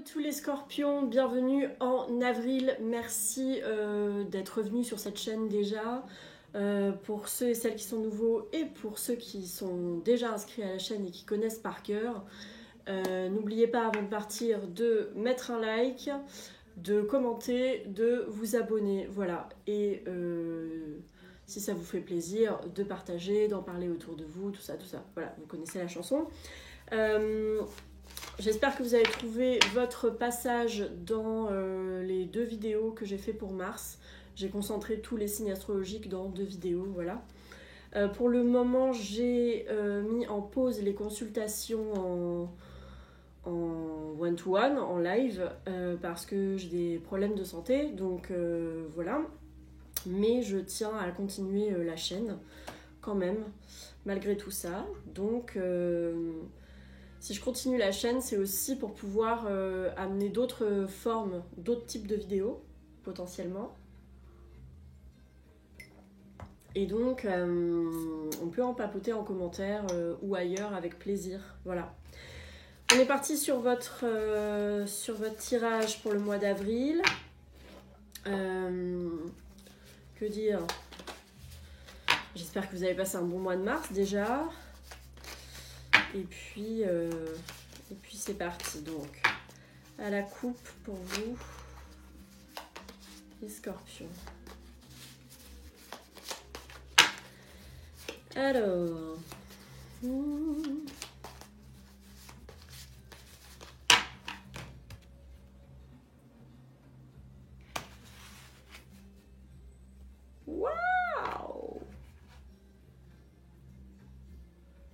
Tous les scorpions, bienvenue en avril. Merci d'être venus sur cette chaîne déjà. Pour ceux et celles qui sont nouveaux et pour ceux qui sont déjà inscrits à la chaîne et qui connaissent par cœur, n'oubliez pas avant de partir de mettre un like, de commenter, de vous abonner. Voilà. Et si ça vous fait plaisir, de partager, d'en parler autour de vous, tout ça, tout ça. Voilà, vous connaissez la chanson. J'espère que vous avez trouvé votre passage dans les 2 vidéos que j'ai fait pour Mars. J'ai concentré tous les signes astrologiques dans 2 vidéos, voilà. Pour le moment, j'ai mis en pause les consultations en one-to-one, en live, parce que j'ai des problèmes de santé, donc voilà. Mais je tiens à continuer la chaîne, quand même, malgré tout ça. Donc... si je continue la chaîne, c'est aussi pour pouvoir amener d'autres formes, d'autres types de vidéos, potentiellement. Et donc, on peut en papoter en commentaire ou ailleurs avec plaisir. Voilà. On est parti sur votre tirage pour le mois d'avril. Que dire ? J'espère que vous avez passé un bon mois de mars déjà. Et puis c'est parti. Donc, à la coupe pour vous, les scorpions. Alors, waouh!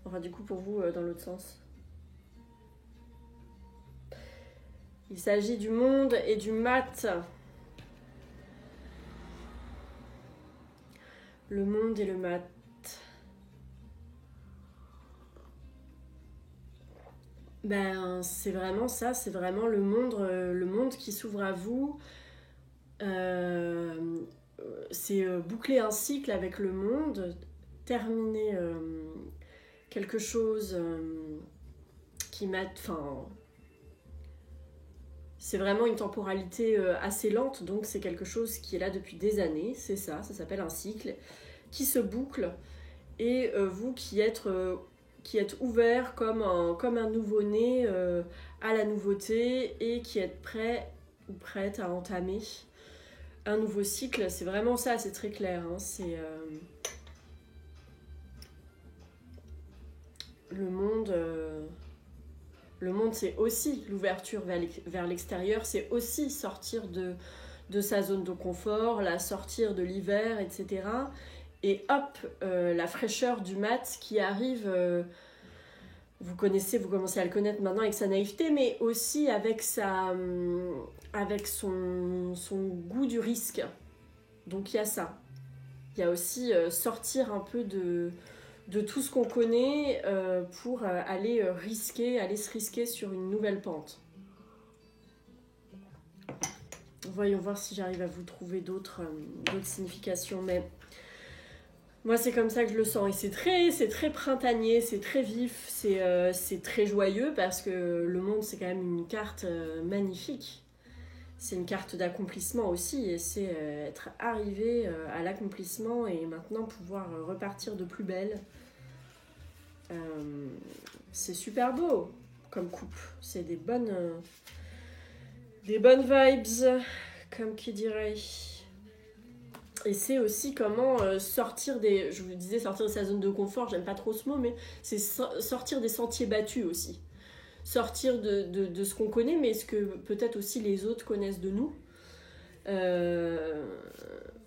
Enfin, du coup, pour vous, dans l'autre sens. Il s'agit du monde et du mat. Le monde et le mat. Ben, c'est vraiment ça, c'est vraiment le monde qui s'ouvre à vous. C'est boucler un cycle avec le monde, terminer quelque chose qui m'a... Enfin, c'est vraiment une temporalité assez lente, donc c'est quelque chose qui est là depuis des années, c'est ça s'appelle un cycle, qui se boucle, et vous qui êtes ouvert comme un nouveau-né à la nouveauté, et qui êtes prêt ou prête à entamer un nouveau cycle, c'est vraiment ça, c'est très clair, hein, c'est... Le monde, c'est aussi l'ouverture vers l'extérieur, c'est aussi sortir de sa zone de confort, sortir de l'hiver, etc. Et hop, la fraîcheur du mat qui arrive, vous commencez à le connaître maintenant avec sa naïveté, mais aussi avec son goût du risque. Donc il y a ça. Il y a aussi sortir un peu de tout ce qu'on connaît pour aller se risquer sur une nouvelle pente. Voyons voir si j'arrive à vous trouver d'autres significations, mais moi c'est comme ça que je le sens, et c'est très printanier, c'est très vif, c'est très joyeux, parce que le monde c'est quand même une carte magnifique. C'est une carte d'accomplissement aussi, et c'est être arrivé à l'accomplissement et maintenant pouvoir repartir de plus belle. C'est super beau comme coupe, c'est des bonnes vibes, comme qui dirait. Et c'est aussi comment sortir je vous disais sortir de sa zone de confort, j'aime pas trop ce mot, mais c'est sortir des sentiers battus aussi. Sortir de ce qu'on connaît, mais ce que peut-être aussi les autres connaissent de nous.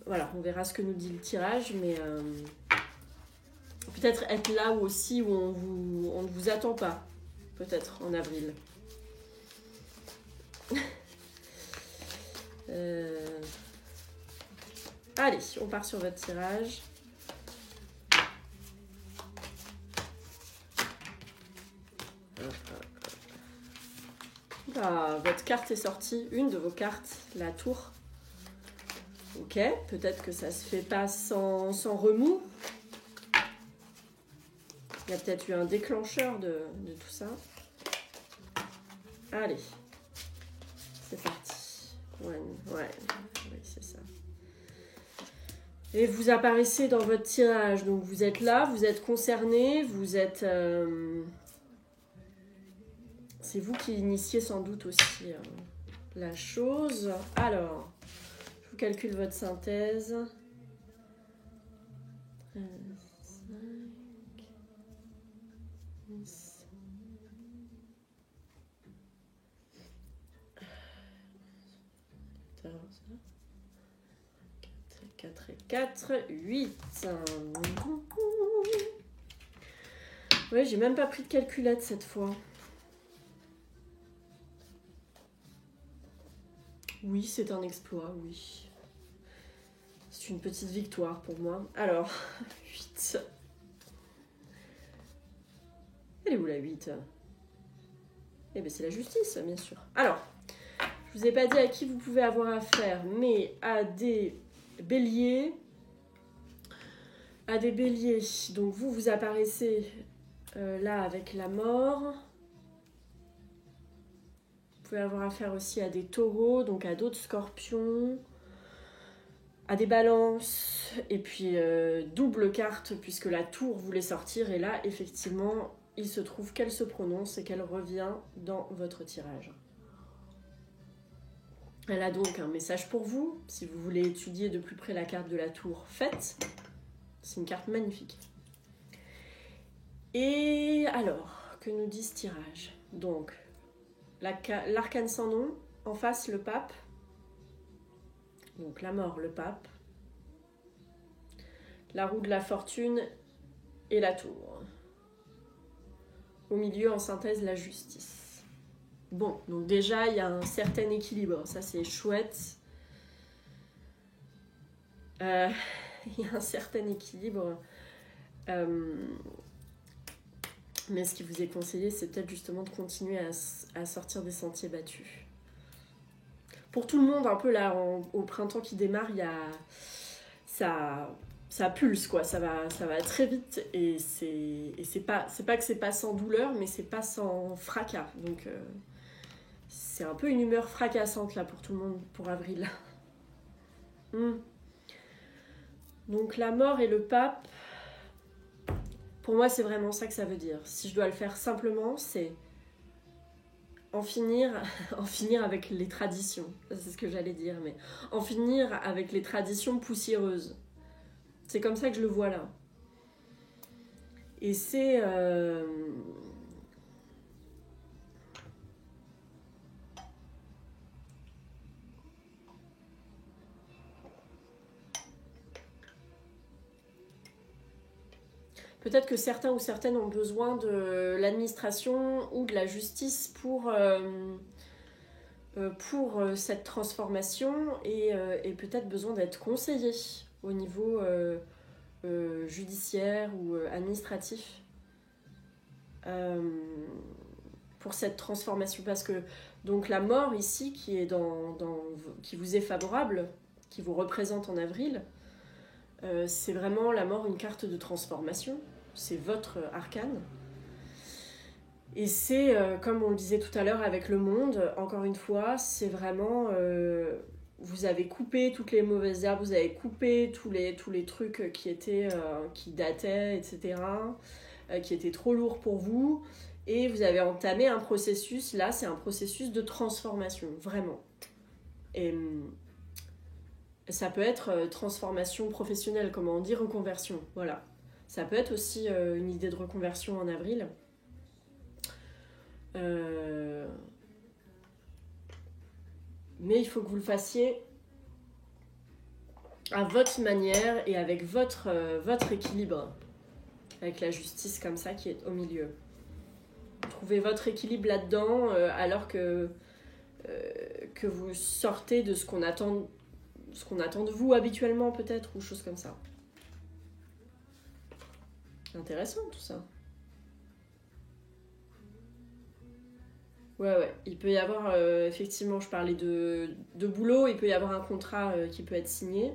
Voilà, on verra ce que nous dit le tirage, mais peut-être être là aussi où on ne vous attend pas, peut-être en avril. Allez, on part sur votre tirage. Ah, votre carte est sortie, une de vos cartes, la tour. Ok, peut-être que ça se fait pas sans remous. Il y a peut-être eu un déclencheur de tout ça. Allez. C'est parti. Ouais, oui, c'est ça. Et vous apparaissez dans votre tirage. Donc vous êtes là, vous êtes concerné, vous êtes... C'est vous qui initiez sans doute aussi la chose. Alors, je vous calcule votre synthèse. 13, 5, 10. 4 et 4, 8. Ouais, j'ai même pas pris de calculette cette fois. Oui, c'est un exploit, oui. C'est une petite victoire pour moi. Alors, 8. Elle est où la 8? Eh bien, c'est la justice, bien sûr. Alors, je vous ai pas dit à qui vous pouvez avoir affaire, mais à des béliers. À des béliers. Donc, vous apparaissez là avec la mort. Vous pouvez avoir affaire aussi à des taureaux, donc à d'autres scorpions, à des balances, et puis double carte, puisque la tour voulait sortir, et là, effectivement, il se trouve qu'elle se prononce et qu'elle revient dans votre tirage. Elle a donc un message pour vous. Si vous voulez étudier de plus près la carte de la tour, faites. C'est une carte magnifique. Et alors, que nous dit ce tirage? Donc, l'arcane sans nom, en face le pape, donc la mort, le pape, la roue de la fortune et la tour. Au milieu, en synthèse, la justice. Bon, donc déjà, il y a un certain équilibre, ça c'est chouette. Il y a un certain équilibre. Mais ce qui vous est conseillé, c'est peut-être justement de continuer à sortir des sentiers battus. Pour tout le monde, un peu là, au printemps qui démarre, il y a ça pulse, quoi. Ça va très vite et c'est pas que c'est pas sans douleur, mais c'est pas sans fracas. Donc c'est un peu une humeur fracassante là pour tout le monde pour avril. Donc la mort et le pape. Pour moi, c'est vraiment ça que ça veut dire. Si je dois le faire simplement, c'est en finir avec les traditions. C'est ce que j'allais dire, mais en finir avec les traditions poussiéreuses. C'est comme ça que je le vois là. Et c'est... Peut-être que certains ou certaines ont besoin de l'administration ou de la justice pour cette transformation et peut-être besoin d'être conseillés au niveau judiciaire ou administratif pour cette transformation. Parce que donc la mort ici qui est qui vous est favorable, qui vous représente en avril, c'est vraiment la mort, une carte de transformation. C'est votre arcane. Et c'est, comme on le disait tout à l'heure avec le monde, encore une fois, c'est vraiment... vous avez coupé toutes les mauvaises herbes, vous avez coupé tous les trucs qui dataient, etc., qui étaient trop lourds pour vous. Et vous avez entamé un processus, là, c'est un processus de transformation, vraiment. Et... ça peut être transformation professionnelle, comment on dit, reconversion, voilà. Ça peut être aussi une idée de reconversion en avril. Mais il faut que vous le fassiez à votre manière et avec votre équilibre. Avec la justice comme ça qui est au milieu. Trouvez votre équilibre là-dedans alors que vous sortez de ce qu'on attend de vous habituellement peut-être, ou choses comme ça. Intéressant tout ça. Ouais. Il peut y avoir, effectivement, je parlais de boulot, il peut y avoir un contrat qui peut être signé.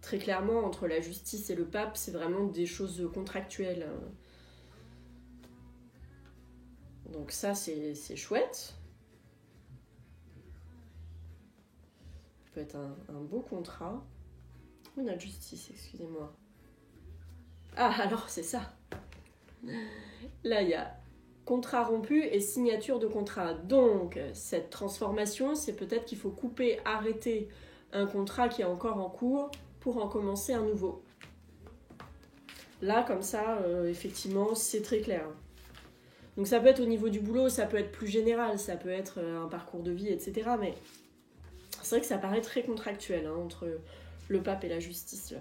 Très clairement, entre la justice et le pape, c'est vraiment des choses contractuelles. Donc ça, c'est chouette. peut être un beau contrat. Ou notre justice, excusez-moi. Ah, alors c'est ça. Là, il y a contrat rompu et signature de contrat. Donc, cette transformation, c'est peut-être qu'il faut couper, arrêter un contrat qui est encore en cours pour en commencer un nouveau. Là, comme ça, effectivement, c'est très clair. Donc ça peut être au niveau du boulot, ça peut être plus général, ça peut être un parcours de vie, etc. Mais c'est vrai que ça paraît très contractuel hein, entre le pape et la justice. Là.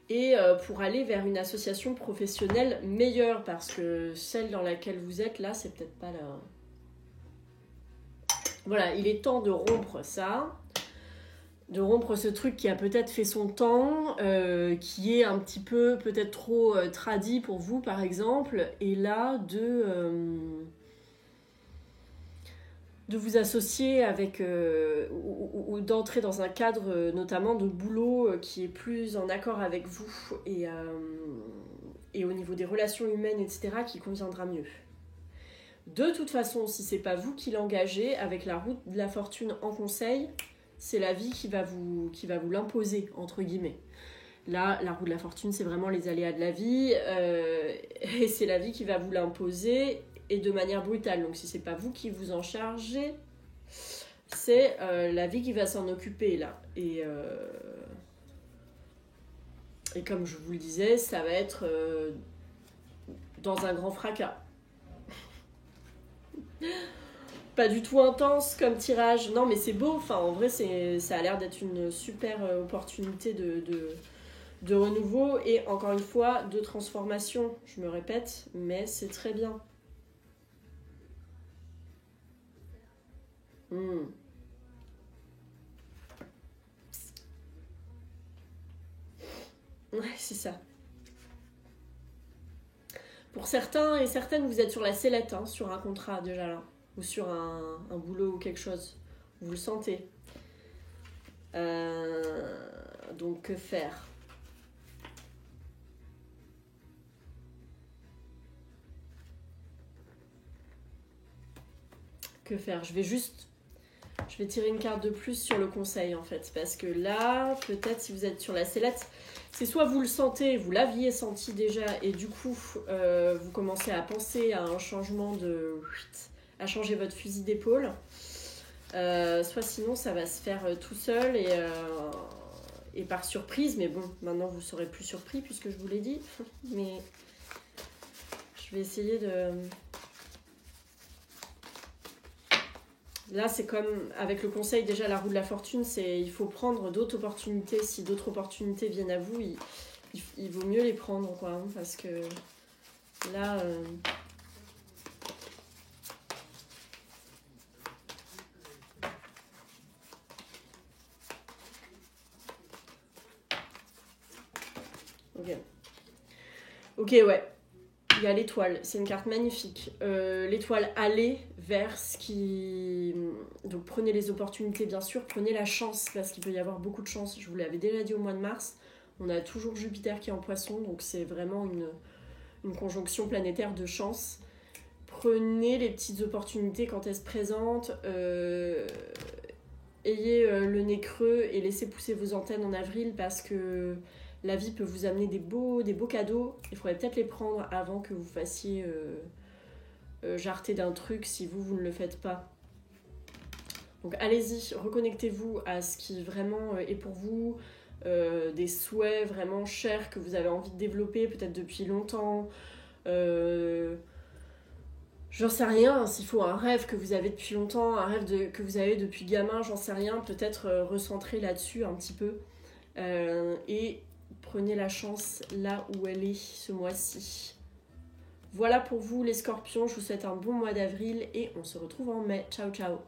Et pour aller vers une association professionnelle meilleure, parce que celle dans laquelle vous êtes là, c'est peut-être pas la... Voilà, il est temps de rompre ça, de rompre ce truc qui a peut-être fait son temps, qui est un petit peu peut-être trop tradi pour vous par exemple, et là de vous associer avec ou d'entrer dans un cadre notamment de boulot qui est plus en accord avec vous et au niveau des relations humaines, etc., qui conviendra mieux. De toute façon, si c'est pas vous qui l'engagez, avec la roue de la fortune en conseil, c'est la vie qui va vous l'imposer, entre guillemets. Là, la roue de la fortune, c'est vraiment les aléas de la vie, et c'est la vie qui va vous l'imposer, et de manière brutale. Donc si c'est pas vous qui vous en chargez, c'est la vie qui va s'en occuper, là. Et comme je vous le disais, ça va être dans un grand fracas. Pas du tout intense comme tirage. Non, mais c'est beau. Enfin, en vrai, ça a l'air d'être une super opportunité de renouveau et, encore une fois, de transformation. Je me répète, mais c'est très bien. Ouais, c'est ça. Pour certains et certaines, vous êtes sur la sellette, hein, sur un contrat déjà là, ou sur un boulot ou quelque chose. Vous le sentez. Donc, que faire ? Que faire ? Je vais tirer une carte de plus sur le conseil en fait, parce que là, peut-être si vous êtes sur la sellette, c'est soit vous le sentez, vous l'aviez senti déjà, et du coup, vous commencez à penser à un changement à changer votre fusil d'épaule, soit sinon ça va se faire tout seul et par surprise, mais bon, maintenant vous serez plus surpris puisque je vous l'ai dit, mais je vais essayer de... Là, c'est comme avec le conseil, déjà la roue de la fortune, il faut prendre d'autres opportunités. Si d'autres opportunités viennent à vous, il vaut mieux les prendre, quoi, hein, parce que là... Ok, ouais. Il y a l'étoile, c'est une carte magnifique. L'étoile aller vers ce qui... Donc prenez les opportunités bien sûr, prenez la chance parce qu'il peut y avoir beaucoup de chance. Je vous l'avais déjà dit au mois de mars, on a toujours Jupiter qui est en poisson, donc c'est vraiment une conjonction planétaire de chance. Prenez les petites opportunités quand elles se présentent, ayez le nez creux et laissez pousser vos antennes en avril parce que... La vie peut vous amener des beaux cadeaux. Il faudrait peut-être les prendre avant que vous fassiez jarter d'un truc si vous ne le faites pas. Donc allez-y, reconnectez-vous à ce qui vraiment est pour vous, des souhaits vraiment chers que vous avez envie de développer peut-être depuis longtemps. J'en sais rien, s'il faut un rêve que vous avez depuis longtemps, un rêve que vous avez depuis gamin, j'en sais rien, peut-être recentrer là-dessus un petit peu. Et prenez la chance là où elle est ce mois-ci. Voilà pour vous les scorpions, je vous souhaite un bon mois d'avril et on se retrouve en mai. Ciao ciao.